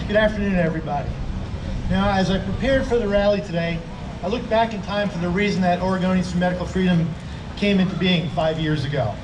Good afternoon, everybody. Now, as I prepared for the rally today, I looked back in time for the reason that Oregonians for Medical Freedom came into being 5 years ago.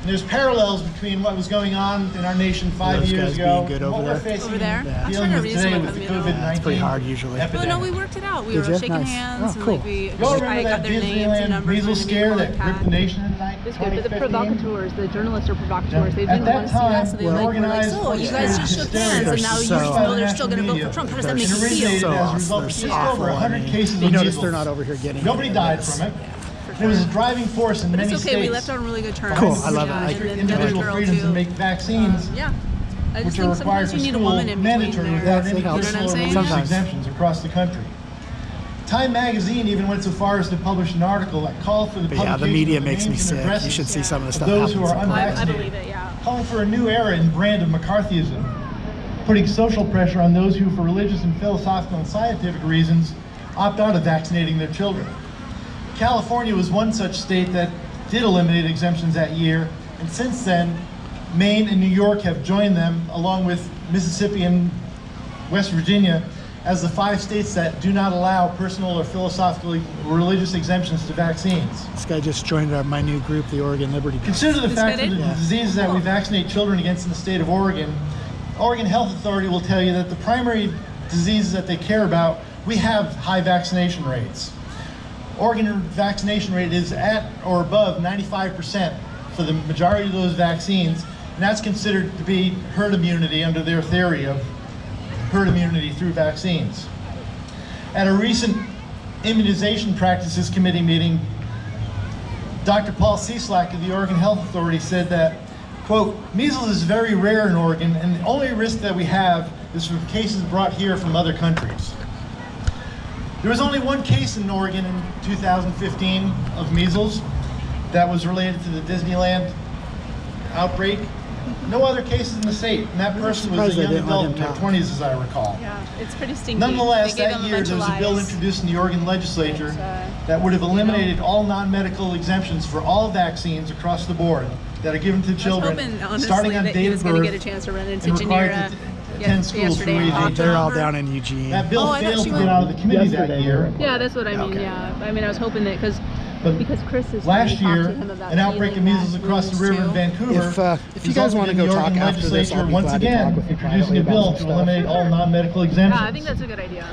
And there's parallels between what was going on in our nation 5 years ago and what we're facing over there. and dealing with today with the COVID-19 It's pretty hard usually. epidemic. Well, no, we worked it out. We were shaking hands. Oh, cool. And like Y'all I remember got that their names and Disneyland numbers. measles scare that gripped the nation in It's good, but the 2015? provocateurs, the journalists are provocateurs. They At didn't that want to see that. time, So they the were like, organized oh, you guys just shook hands, and now you know they're still going to vote for Trump. How does that make you originated feel? as a result of just over 100 cases You of notice measles. they're not over here getting Nobody died from it. It was a driving force in But many it's okay. states. We left on really good terms. Cool, I love it. Yeah, I and then Individual the other girl, freedoms too. to make vaccines, Yeah. I just which are think required sometimes for you need a school, woman in between mandatory there. without any You know what I'm personal or saying? religious Sometimes. exemptions across the country. Time magazine even went so far as to publish an article that called for the But publication yeah, the media of the makes me names and sick. You addresses should see some of the of stuff those who happens are sometimes. I unvaccinated, believe it, yeah. calling for a new era and brand of McCarthyism, putting social pressure on those who, for religious and philosophical and scientific reasons, opt out of vaccinating their children. California was one such state that did eliminate exemptions that year, and since then, Maine and New York have joined them, along with Mississippi and West Virginia, as the 5 states that do not allow personal or philosophically religious exemptions to vaccines. This guy just joined my new group, the Oregon Liberty Group. Consider the This fact guy that the did? diseases that we vaccinate children against in the state of Oregon, Oregon Health Authority will tell you that the primary diseases that they care about, we have high vaccination rates. Oregon vaccination rate is at or above 95% for the majority of those vaccines, and that's considered to be herd immunity under their theory of herd immunity through vaccines. At a recent Immunization Practices Committee meeting, Dr. Paul Cieslak of the Oregon Health Authority said that, quote, measles is very rare in Oregon, and the only risk that we have is from cases brought here from other countries. There was only one case in Oregon in 2015 of measles that was related to the Disneyland outbreak. No other cases in the state, and that person was a young adult in their 20s, as I recall. Yeah, it's pretty stinky. Nonetheless, They gave that them a year bunch there of was a bill lies. introduced in the Oregon legislature But, that would have eliminated all non-medical exemptions for all vaccines across the board that are given to I was children, hoping, honestly, starting on that he date was of going to birth, get a chance to run into and required Janira to attend schools for yesterday and reading. talk to They're all her. down in Eugene. That bill Oh, I thought failed she to get out of the committee that Yesterday. year. yeah, that's what I mean, Okay. yeah. I mean, I was hoping that, But because Chris is last trying to year, talk to him about an outbreak of healing measles that across the wounds, river in too. Vancouver If you guys want to resulted in go the talk Oregon after this, legislature I'll be once glad to talk again with you introducing a privately bill about to stuff. eliminate all non-medical exemptions. Yeah, I think that's a good idea.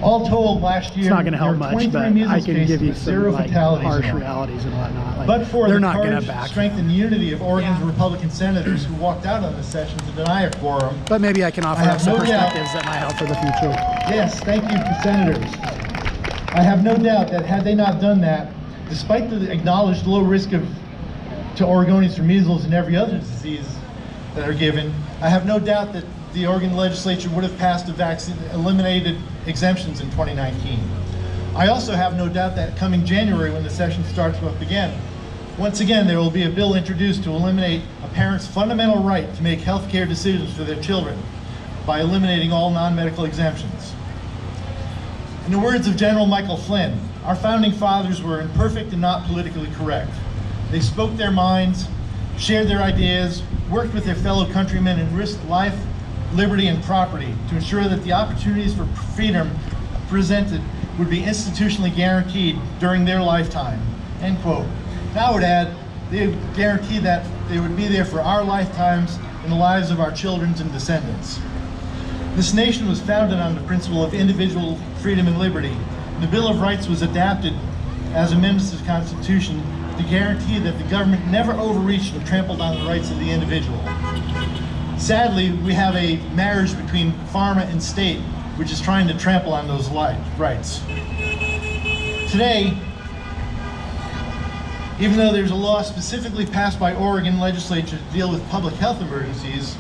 All told, last year, It's not going to there help were much, 23 but measles I can cases give you with some 0 like, fatalities in harsh Oregon. realities and whatnot. Like, But for they're the not going courage, to back. strength, and unity of Oregon's Yeah. Republican senators who walked out on this session to deny a quorum. But maybe I can offer I have up some no doubt- perspectives that might help for the future. Yes, thank you, senators. I have no doubt that had they not done that, despite the acknowledged low risk to Oregonians for measles and every other disease that are given, I have no doubt that the Oregon legislature would have passed a vaccine, eliminated exemptions in 2019. I also have no doubt that coming January, when the session starts up again, once again there will be a bill introduced to eliminate a parent's fundamental right to make health care decisions for their children by eliminating all non-medical exemptions. In the words of General Michael Flynn, our founding fathers were imperfect and not politically correct. They spoke their minds, shared their ideas, worked with their fellow countrymen, and risked life, liberty, and property to ensure that the opportunities for freedom presented would be institutionally guaranteed during their lifetime, end quote. And I would add, they guaranteed that they would be there for our lifetimes and the lives of our children and descendants. This nation was founded on the principle of individual freedom and liberty. And the Bill of Rights was adapted as amendments to the Constitution to guarantee that the government never overreached and trampled on the rights of the individual. Sadly, we have a marriage between pharma and state, which is trying to trample on those rights. Today, even though there's a law specifically passed by Oregon legislature to deal with public health emergencies,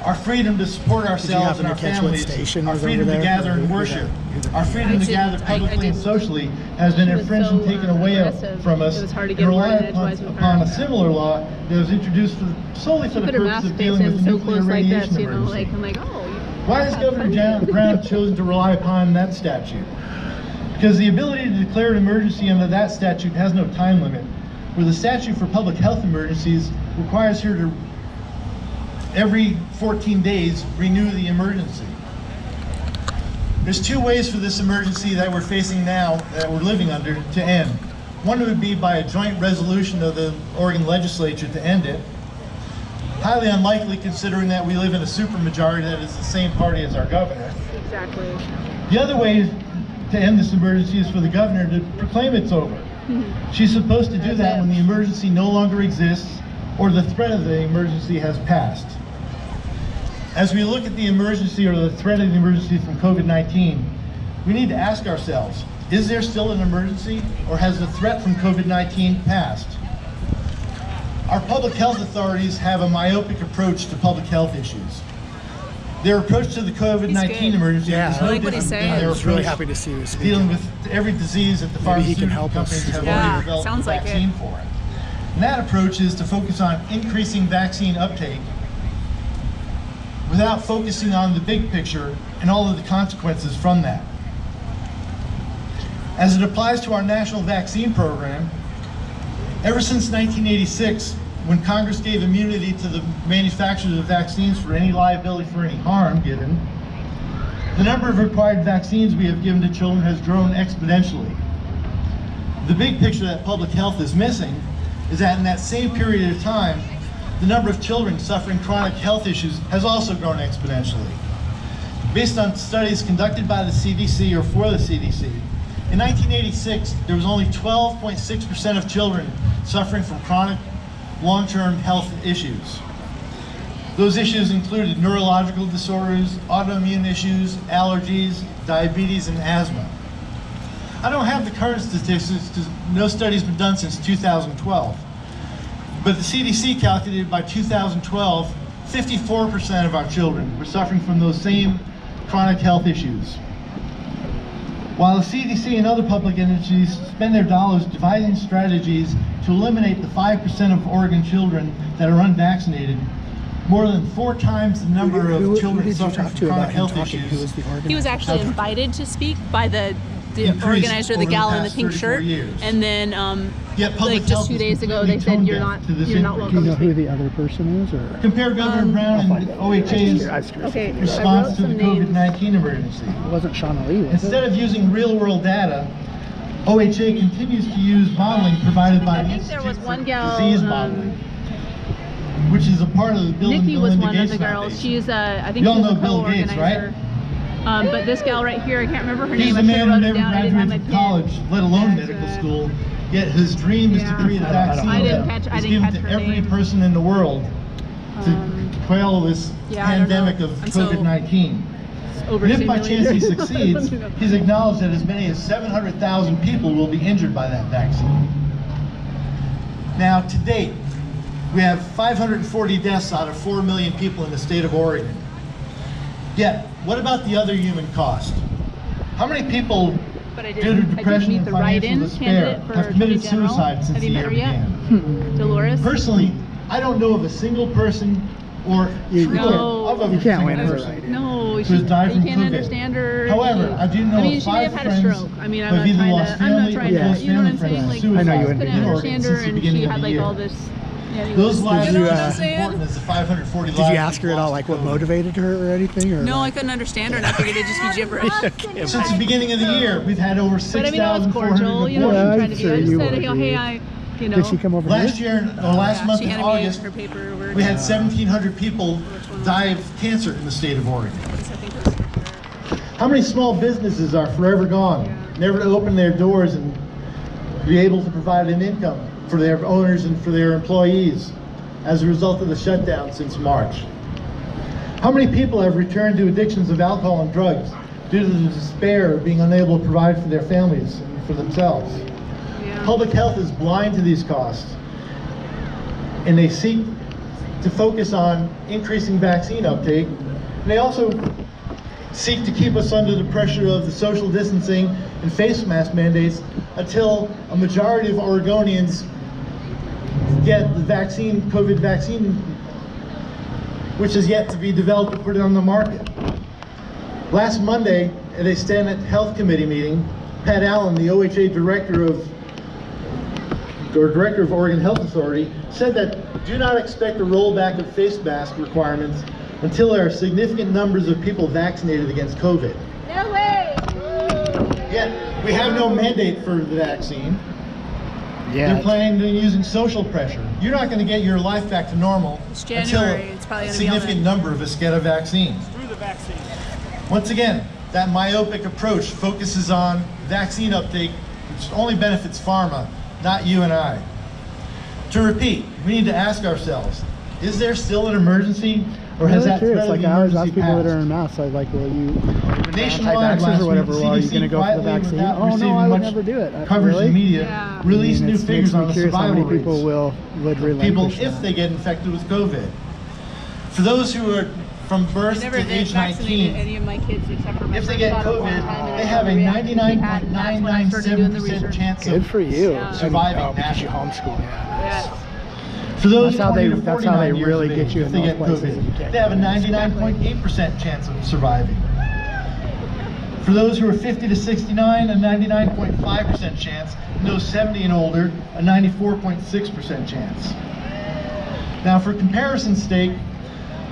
our freedom to support ourselves and our families, our freedom to gather and worship, our freedom to gather publicly and socially has been She was infringed so, and taken away aggressive. from us It was hard to and get rely word edgewise with upon her. a similar law that was introduced solely for She the put her purpose mask of face dealing with in the so nuclear close like radiation this, you know, emergency. like, I'm like, oh. Why has Governor Brown chosen to rely upon that statute? Because the ability to declare an emergency under that statute has no time limit, where the statute for public health emergencies requires her to every 14 days, renew the emergency. There's two ways for this emergency that we're facing now, that we're living under, to end. One would be by a joint resolution of the Oregon legislature to end it. Highly unlikely, considering that we live in a supermajority that is the same party as our governor. Exactly. The other way to end this emergency is for the governor to proclaim it's over. She's supposed to do that when the emergency no longer exists or the threat of the emergency has passed. As we look at the emergency or the threat of the emergency from COVID-19, we need to ask ourselves, is there still an emergency, or has the threat from COVID-19 passed? Our public health authorities have a myopic approach to public health issues. Their approach to the COVID-19 emergency is no like what he's different saying. than their I was really approach happy to see you speak. dealing with every disease that the Maybe he can pharmaceutical help us. companies have Yeah, already developed a sounds like vaccine it. for it. And that approach is to focus on increasing vaccine uptake without focusing on the big picture and all of the consequences from that. As it applies to our national vaccine program, ever since 1986, when Congress gave immunity to the manufacturers of vaccines for any liability for any harm given, the number of required vaccines we have given to children has grown exponentially. The big picture that public health is missing is that in that same period of time, the number of children suffering chronic health issues has also grown exponentially. Based on studies conducted by the CDC or for the CDC, in 1986, there was only 12.6% of children suffering from chronic long-term health issues. Those issues included neurological disorders, autoimmune issues, allergies, diabetes, and asthma. I don't have the current statistics because no study's been done since 2012. But the CDC calculated by 2012, 54% of our children were suffering from those same chronic health issues. While the CDC and other public entities spend their dollars devising strategies to eliminate the 5% of Oregon children that are unvaccinated, more than 4 times the number of children did you suffering talk from to about chronic him health talking? Who was issues. the organizer? He was actually invited to speak by the Increased organizer, the over the gal in the past pink 34 shirt, years. and then Yet public like just health 2 is days ago they completely said tone you're deaf not to this you're not increase. Do you welcome know to who speak. the other person is, or? Compare Governor Brown and OHA's Okay, response to the COVID-19 emergency. It wasn't Shauna Lee, was Instead it? of using real-world data, OHA continues to use modeling provided by I the think there was Institute one for gal, Disease Modeling, which is a part of the Bill and Nikki was Melinda one of Gates the girls. Foundation. She's I think You all she's know a Bill Gates, co-organizer. But this gal right here, I can't remember her He's name. a I should man have who wrote it never down. I didn't have my graduated pen. college, let alone And, medical school, yet his dream is to yeah. create a vaccine I didn't that catch- I is didn't given catch to her every name. person in the world to quell this Yeah, I don't know. pandemic of I'm so- COVID-19. And if by chance he succeeds, he's acknowledged that as many as 700,000 people will be injured by that vaccine. Now, to date, we have 540 deaths out of 4 million people in the state of Oregon. Yet, what about the other human cost? How many people, But I due to didn't depression meet and the financial write-in despair, candidate for have committed Attorney General. suicide since Have the you year met her yet? began? Dolores? Personally, I don't know of a single person or You frequent No. of a You can't single win her person right. No, who she, has died you from can't COVID. understand her. However, I do know I mean, of she may 5 have had a friends stroke. I mean, who I'm have not either trying lost to, I'm not family trying or to- close you know what family I'm saying? friends Like, to I know you suicide wouldn't couldn't be in Oregon understand her, since the and she beginning of had the like year. all this. Yeah, Those lives Did you, are just as saying? important as the 540 Did lives you ask her we've at all, lost like, to what COVID. motivated her or anything? Or No, I like, couldn't understand her, and I figured it'd just be gibberish. Since the beginning of the year, we've had over But I mean, I was 6,400 cordial. You know what Yeah, I'm I'm trying to do. sure I just you said, would oh, be. hey, you know. Did she come over Last here? year, or last Yeah, month she in handed me August, her paperwork. we had 1,700 people die of cancer in the state of Oregon. I think it was for her. How many small businesses are forever gone, never to open their doors and be able to provide an income for their owners and for their employees as a result of the shutdown since March? How many people have returned to addictions of alcohol and drugs due to the despair of being unable to provide for their families and for themselves? Yeah. Public health is blind to these costs, and they seek to focus on increasing vaccine uptake, and they also seek to keep us under the pressure of the social distancing and face mask mandates until a majority of Oregonians get the vaccine, COVID vaccine, which is yet to be developed and put it on the market. Last Monday, at a Senate Health Committee meeting, Pat Allen, the OHA director of Oregon Health Authority, said that do not expect a rollback of face mask requirements until there are significant numbers of people vaccinated against COVID. No way! Yet, we have no mandate for the vaccine. Yeah. They're planning on using social pressure. You're not going to get your life back to normal It's until January. It's probably a gonna be all significant then. number of us get a vaccine. Through the vaccine. Once again, that myopic approach focuses on vaccine uptake, which only benefits pharma, not you and I. To repeat, we need to ask ourselves, is there still an emergency, or has that curious. threat of Like the I always ask emergency people that are passed? in masks, I was like, well, you Nationwide anti-vaxxers last or whatever, week, well, are you CDC going to go for the quietly, vaccine? without Oh no, receiving I would much never do it. coverage in the media, Yeah. released I mean, new it figures makes me on the curious how survival many people rates. would People, relinquish if that. they get infected with COVID. For those who are from I birth never to did age vaccinate 19, any of my kids except for my if they first get daughter one COVID, time, and they I have a never reacted. That's when I started doing the 99.997% research. chance Good of for you. Yeah. surviving And, because you naturally. homeschool. Yeah. Yeah. For those That's how 20 they- to that's how they 49 years really of get age, you if in they those get places COVID, that you can't they have a get. 99.8% chance of surviving. For those who are 50 to 69, a 99.5% chance. And those 70 and older, a 94.6% chance. Now, for comparison's sake,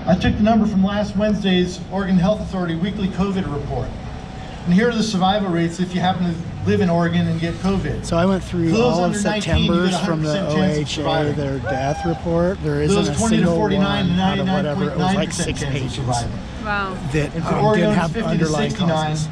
I took the number from last Wednesday's Oregon Health Authority weekly COVID report. And here are the survival rates if you happen to live in Oregon and get COVID. So I went through For those all of under 19, you September's get a from the 100% chance of OHA, surviving. their death report. There isn't Those a 20 to single 49, one out of whatever. It was like 99.9% 6 chance of pages surviving. Wow. that And for didn't Oregon's have 50 to underlying 69, causes.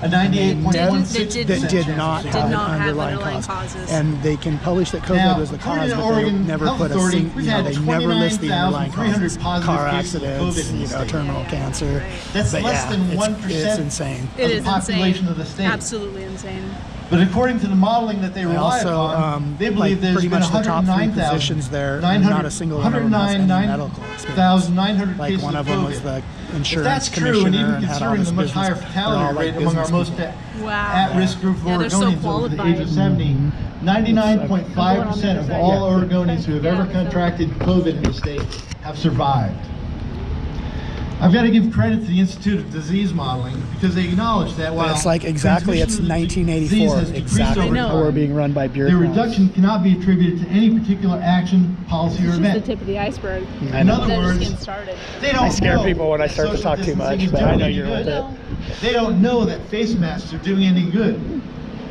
a 98.16% That did not Did have not have underlying underlying cause. causes. And they can publish that COVID Now, was the according cause, to but Oregon they never Health put a Authority, single, we've you know, had they never list the underlying 29,300 causes. positive Car cases of COVID accidents, in the you know, state. terminal Yeah, cancer. right. That's But less yeah, than it's 1% insane. It of the is population insane. of the state. Absolutely insane. But according to the modeling that they I rely also, upon, they believe like there's pretty been much the top 3 109,000 positions there, not a single one of them has any medical experience. 109,900 Like cases one of them was COVID. the If insurance that's true, and commissioner even and had all considering this the much business, higher they're all fatality like rate among our business most people. Wow. at-risk group of Yeah, they're so Oregonians over the age of qualified. 70, 99.5% of all Oregonians who have ever contracted COVID in the state have survived. I've got to give credit to the Institute of Disease Modeling because they acknowledge that while It's like exactly, it's transmission of the disease 1984, has decreased exactly over know. how we're time, being run by their bureaucrats. reduction cannot be attributed to any particular action, policy, or It's just the event. tip of the iceberg. In other They're just words, getting started. they don't I scare know people when I that start to social talk too distancing much, is but doing I know any you're good. with it. They don't know that face masks are doing any good.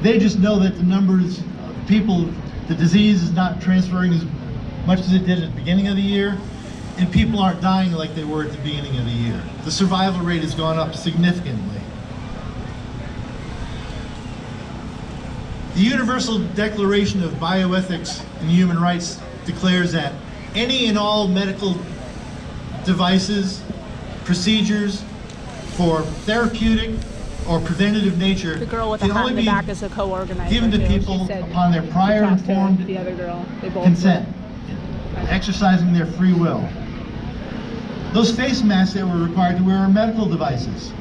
They just know that the numbers of people, the disease is not transferring as much as it did at the beginning of the year, and people aren't dying like they were at the beginning of the year. The survival rate has gone up significantly. The Universal Declaration of Bioethics and Human Rights declares that any and all medical devices, procedures for therapeutic or preventative nature The girl with the can hat only in the be back is a co-organizer. given to too. people She said upon their she prior talked to informed the other girl. They both consent, exercising their free will. Those face masks that we're required to wear are medical devices.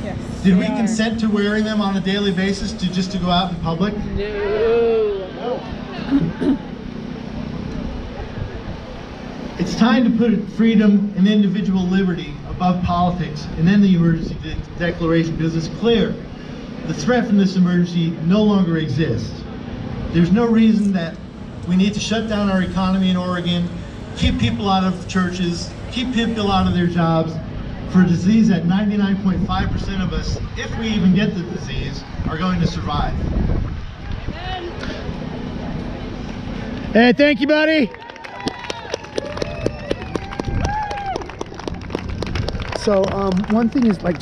Yes, Did they we are. consent to wearing them on a daily basis just to go out in public? No. It's time to put freedom and individual liberty above politics and end the emergency declaration because it's clear the threat from this emergency no longer exists. There's no reason that we need to shut down our economy in Oregon, keep people out of churches, keep people out of their jobs for a disease that 99.5% of us, if we even get the disease, are going to survive. Hey, thank you, buddy. So one thing is like